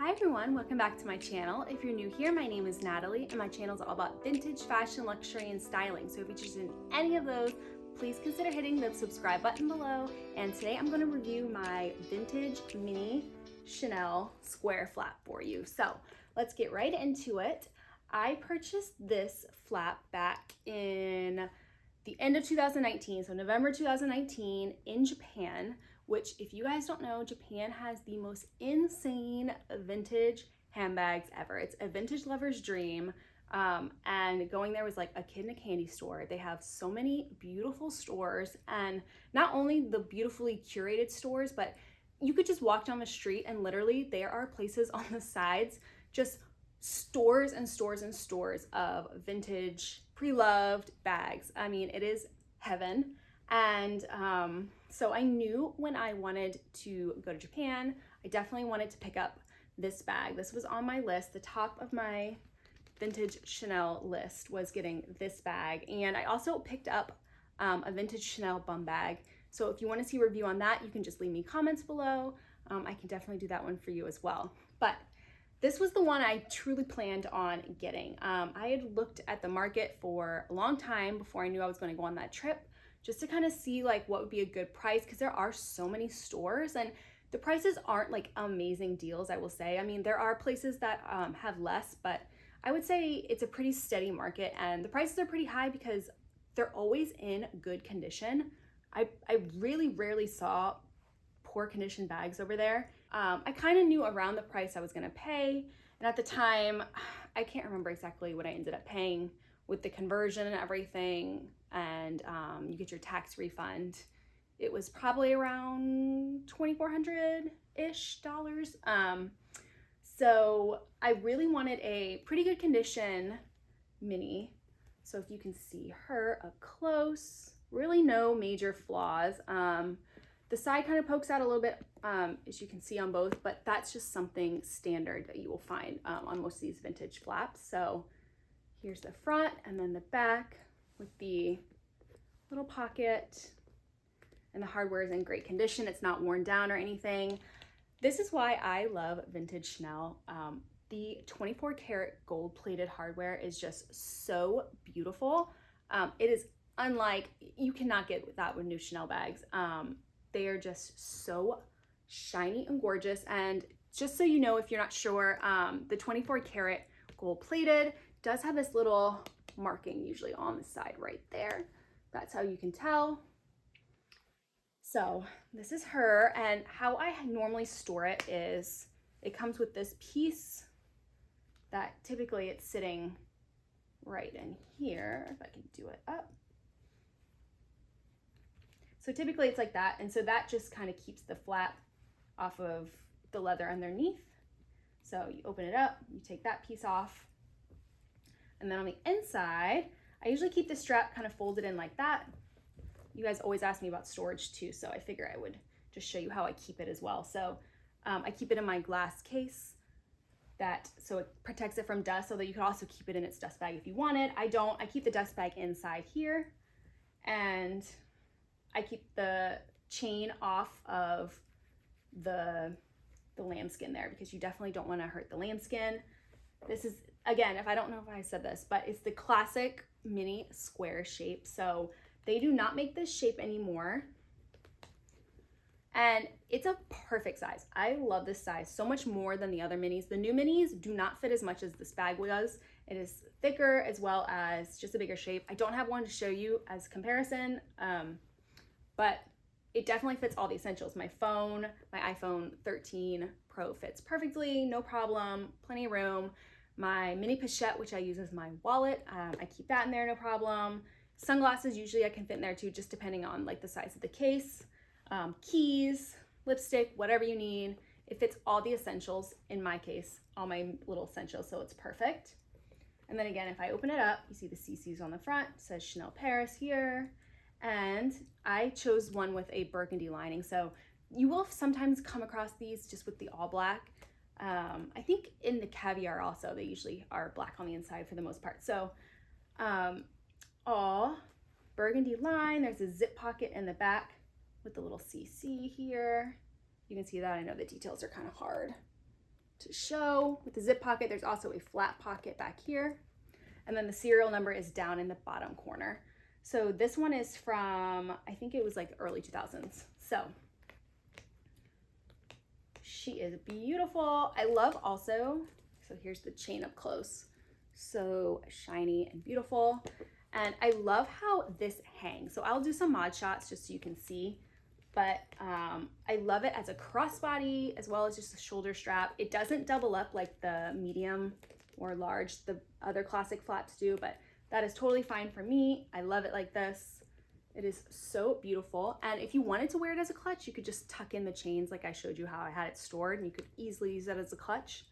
Hi everyone, welcome back to my channel. If you're new here, my name is Natalie and my channel is all about vintage, fashion, luxury, and styling. So if you're interested in any of those, please consider hitting the subscribe button below. And today I'm going to review my vintage mini Chanel square flap for you. So let's get right into it. I purchased this flap back in the end of 2019, so November 2019 in Japan, which if you guys don't know, Japan has the most insane vintage handbags ever. It's a vintage lover's dream. And going there was like a kid in a candy store. They have so many beautiful stores, and not only the beautifully curated stores, but you could just walk down the street and literally there are places on the sides, just stores and stores and stores of vintage pre-loved bags. I mean, it is heaven. And so I knew when I wanted to go to Japan, I definitely wanted to pick up this bag. This was on my list. The top of my vintage Chanel list was getting this bag. And I also picked up a vintage Chanel bum bag. So if you want to see a review on that, you can just leave me comments below. I can definitely do that one for you as well. But this was the one I truly planned on getting. I had looked at the market for a long time before I knew I was going to go on that trip, just to kind of see like what would be a good price, because there are so many stores and the prices aren't like amazing deals, I will say. I mean, there are places that have less, but I would say it's a pretty steady market and the prices are pretty high because they're always in good condition. I really rarely saw poor condition bags over there. I kind of knew around the price I was gonna pay, and at the time, I can't remember exactly what I ended up paying with the conversion and everything, and you get your tax refund. It was probably around $2,400-ish. So I really wanted a pretty good condition mini. So if you can see her up close, really no major flaws. The side kind of pokes out a little bit, as you can see on both, but that's just something standard that you will find on most of these vintage flaps. So here's the front and then the back with the little pocket, and the hardware is in great condition. It's not worn down or anything. This is why I love vintage Chanel. The 24 karat gold plated hardware is just so beautiful. It is unlike, you cannot get that with new Chanel bags. They are just so shiny and gorgeous. And just so you know, if you're not sure, the 24 karat gold plated does have this little marking usually on the side right there. That's how you can tell. So this is her, and how I normally store it is it comes with this piece that typically it's sitting right in here, if I can do it up. So typically it's like that, and so that just kind of keeps the flap off of the leather underneath. So you open it up, you take that piece off, and then on the inside, I usually keep the strap kind of folded in like that. You guys always ask me about storage too, so I figure I would just show you how I keep it as well. So I keep it in my glass case, so it protects it from dust, so that you could also keep it in its dust bag if you wanted. I don't, I keep the dust bag inside here, and I keep the chain off of the lambskin there, because you definitely don't want to hurt the lambskin. This is, again, if I don't know if I said this, but it's the classic mini square shape. So they do not make this shape anymore. And it's a perfect size. I love this size so much more than the other minis. The new minis do not fit as much as this bag does. It is thicker as well as just a bigger shape. I don't have one to show you as comparison, but it definitely fits all the essentials. My phone, my iPhone 13 Pro fits perfectly, no problem, plenty of room. My mini pochette, which I use as my wallet, I keep that in there, no problem. Sunglasses, usually I can fit in there too, just depending on like the size of the case. Keys, lipstick, whatever you need. It fits all the essentials, in my case, all my little essentials, so it's perfect. And then again, if I open it up, you see the CC's on the front, it says Chanel Paris here. And I chose one with a burgundy lining. So you will sometimes come across these just with the all black. I think in the caviar also, they usually are black on the inside for the most part. So all burgundy line, there's a zip pocket in the back with the little CC here. You can see that. I know the details are kind of hard. to show. With the zip pocket, there's also a flat pocket back here. And then the serial number is down in the bottom corner. So this one is from, I think it was like early 2000s. So she is beautiful. I love also, so here's the chain up close. So shiny and beautiful. And I love how this hangs. So I'll do some mod shots just so you can see, but I love it as a crossbody as well as just a shoulder strap. It doesn't double up like the medium or large, the other classic flats do, but that is totally fine for me. I love it like this. It is so beautiful. And if you wanted to wear it as a clutch, you could just tuck in the chains like I showed you how I had it stored, and you could easily use that as a clutch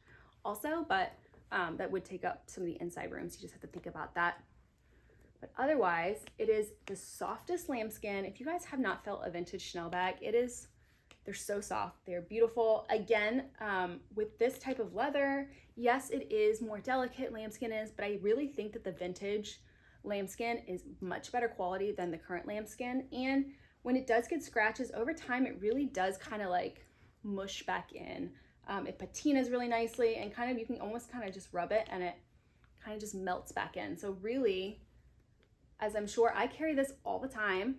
also, but that would take up some of the inside rooms. You just have to think about that. But otherwise, it is the softest lambskin. If you guys have not felt a vintage Chanel bag, they're so soft. They're beautiful. Again, with this type of leather, yes, it is more delicate, lambskin is, but I really think that the vintage lambskin is much better quality than the current lambskin. And when it does get scratches over time, it really does kind of like mush back in. It patinas really nicely, and kind of you can almost kind of just rub it and it kind of just melts back in. So really, as I'm sure I carry this all the time,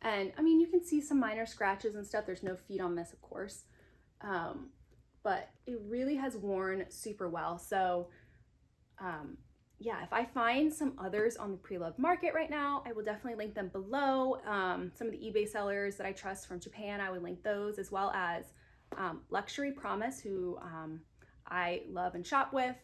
and I mean, you can see some minor scratches and stuff. There's no feet on this, of course, but it really has worn super well. So yeah, if I find some others on the Preloved market right now, I will definitely link them below. Some of the eBay sellers that I trust from Japan, I would link those, as well as Luxury Promise, who I love and shop with.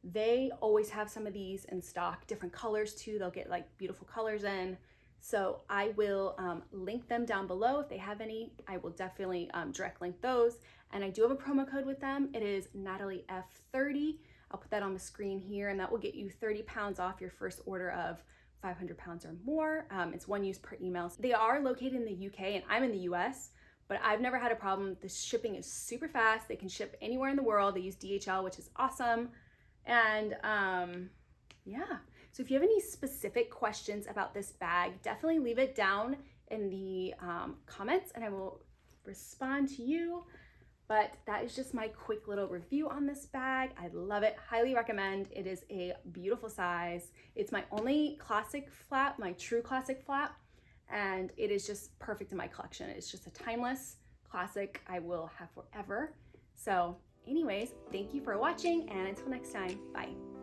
They always have some of these in stock, different colors too. They'll get like beautiful colors in. So I will link them down below. If they have any, I will definitely direct link those. And I do have a promo code with them. It is Natalie F30. I'll put that on the screen here, and that will get you 30 pounds off your first order of 500 pounds or more. It's one use per email. They are located in the UK, and I'm in the US, but I've never had a problem. The shipping is super fast. They can ship anywhere in the world. They use DHL, which is awesome. And yeah, so if you have any specific questions about this bag, definitely leave it down in the comments and I will respond to you. But that is just my quick little review on this bag. I love it, highly recommend. It is a beautiful size. It's my only classic flap, my true classic flap, and it is just perfect in my collection. It's just a timeless classic I will have forever. So anyways, thank you for watching, and until next time, bye.